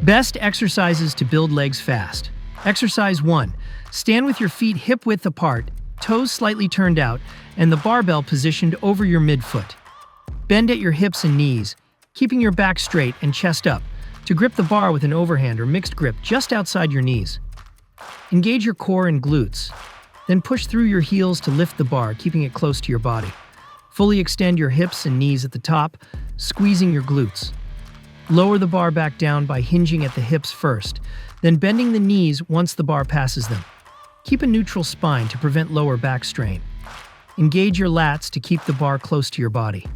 Best exercises to build legs fast. Exercise 1. Stand with your feet hip-width apart, toes slightly turned out, and the barbell positioned over your midfoot. Bend at your hips and knees, keeping your back straight and chest up, to grip the bar with an overhand or mixed grip just outside your knees. Engage your core and glutes. Then push through your heels to lift the bar, keeping it close to your body. Fully extend your hips and knees at the top, squeezing your glutes. Lower the bar back down by hinging at the hips first, then bending the knees once the bar passes them. Keep a neutral spine to prevent lower back strain. Engage your lats to keep the bar close to your body.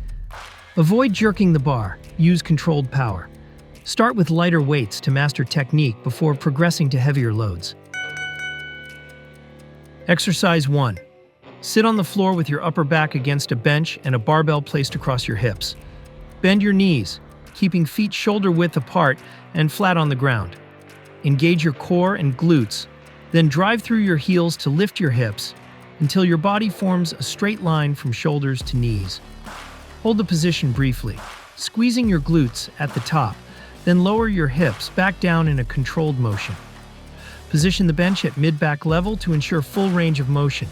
Avoid jerking the bar, use controlled power. Start with lighter weights to master technique before progressing to heavier loads. Exercise 1. Sit on the floor with your upper back against a bench and a barbell placed across your hips. Bend your knees, keeping feet shoulder-width apart and flat on the ground. Engage your core and glutes, then drive through your heels to lift your hips until your body forms a straight line from shoulders to knees. Hold the position briefly, squeezing your glutes at the top, then lower your hips back down in a controlled motion. Position the bench at mid-back level to ensure full range of motion.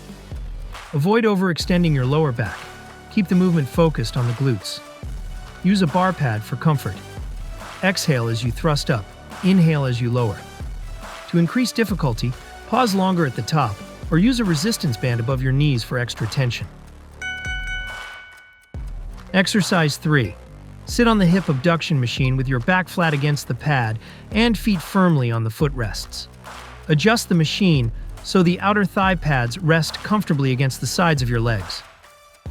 Avoid overextending your lower back. Keep the movement focused on the glutes. Use a bar pad for comfort. Exhale as you thrust up, inhale as you lower. To increase difficulty, pause longer at the top or use a resistance band above your knees for extra tension. Exercise 3. Sit on the hip abduction machine with your back flat against the pad and feet firmly on the footrests. Adjust the machine so the outer thigh pads rest comfortably against the sides of your legs.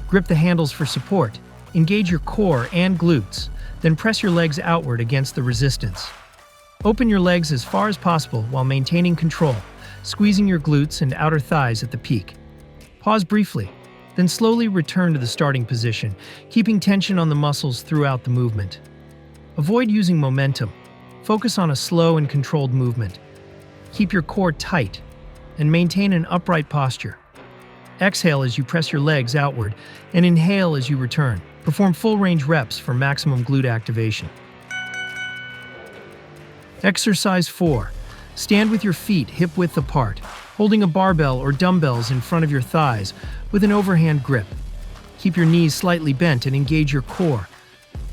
Grip the handles for support. Engage your core and glutes, then press your legs outward against the resistance. Open your legs as far as possible while maintaining control, squeezing your glutes and outer thighs at the peak. Pause briefly, then slowly return to the starting position, keeping tension on the muscles throughout the movement. Avoid using momentum. Focus on a slow and controlled movement. Keep your core tight and maintain an upright posture. Exhale as you press your legs outward and inhale as you return. Perform full-range reps for maximum glute activation. Exercise 4. Stand with your feet hip-width apart, holding a barbell or dumbbells in front of your thighs with an overhand grip. Keep your knees slightly bent and engage your core.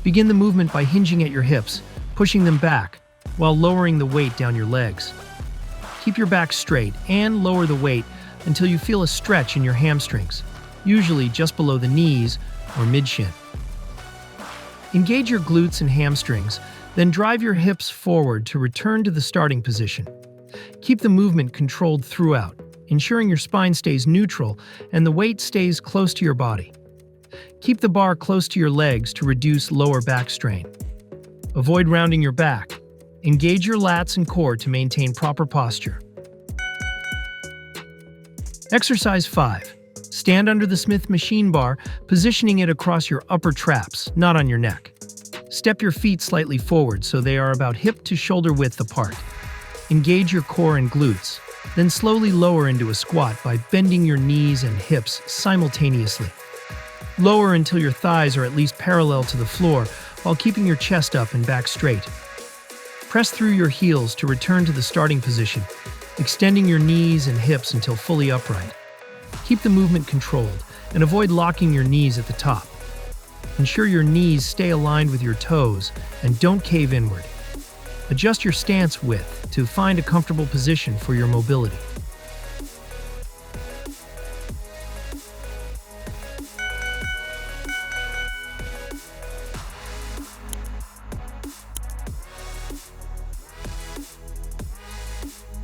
Begin the movement by hinging at your hips, pushing them back, while lowering the weight down your legs. Keep your back straight and lower the weight until you feel a stretch in your hamstrings, usually just below the knees or mid-shin. Engage your glutes and hamstrings, then drive your hips forward to return to the starting position. Keep the movement controlled throughout, ensuring your spine stays neutral and the weight stays close to your body. Keep the bar close to your legs to reduce lower back strain. Avoid rounding your back. Engage your lats and core to maintain proper posture. Exercise 5. Stand under the Smith machine bar, positioning it across your upper traps, not on your neck. Step your feet slightly forward so they are about hip to shoulder width apart. Engage your core and glutes, then slowly lower into a squat by bending your knees and hips simultaneously. Lower until your thighs are at least parallel to the floor while keeping your chest up and back straight. Press through your heels to return to the starting position, extending your knees and hips until fully upright. Keep the movement controlled and avoid locking your knees at the top. Ensure your knees stay aligned with your toes and don't cave inward. Adjust your stance width to find a comfortable position for your mobility.